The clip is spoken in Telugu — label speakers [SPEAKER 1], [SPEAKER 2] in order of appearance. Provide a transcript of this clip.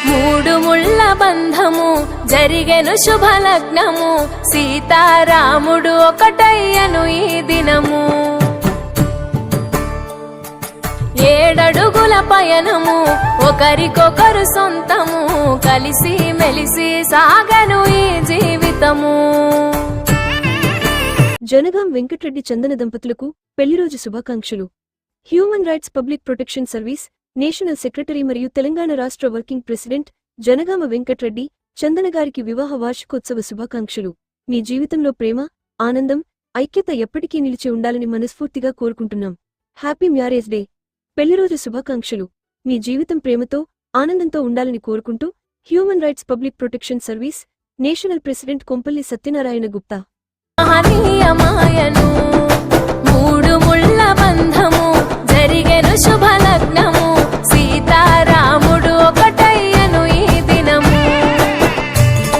[SPEAKER 1] మూడు ముళ్ళ బంధము జరిగెను శుభలగ్నము, సీతారాముడు ఒకటయ్యను ఈ దినము. 7 అడుగుల పయనము ఒకరికొకరు సొంతము, కలిసి మెలిసి సాగను ఈ జీవితము.
[SPEAKER 2] జనగాం వెంకట్రెడ్డి చందన దంపతులకు పెళ్లిరోజు శుభాకాంక్షలు. Human rights public protection service national secretary మరియు తెలంగాణ రాష్ట్ర వర్కింగ్ ప్రెసిడెంట్ జనగామ వెంకట్రెడ్డి చందన గారికి వివాహ వార్షికోత్సవ శుభాకాంక్షలు. మీ జీవితంలో ప్రేమ, ఆనందం, ఐక్యత ఎప్పటికీ నిలిచి ఉండాలని మనస్ఫూర్తిగా కోరుకుంటున్నాం. Happy marriage day. పెళ్లిరోజు శుభాకాంక్షలు. మీ జీవితం ప్రేమతో, ఆనందంతో ఉండాలని కోరుకుంటూ human rights public protection service national president Kompalli Satyanarayana Gupta.
[SPEAKER 1] మహనీయమాయను మూడు ముళ్ళ బంధము జరిగెను శుభలగ్నము.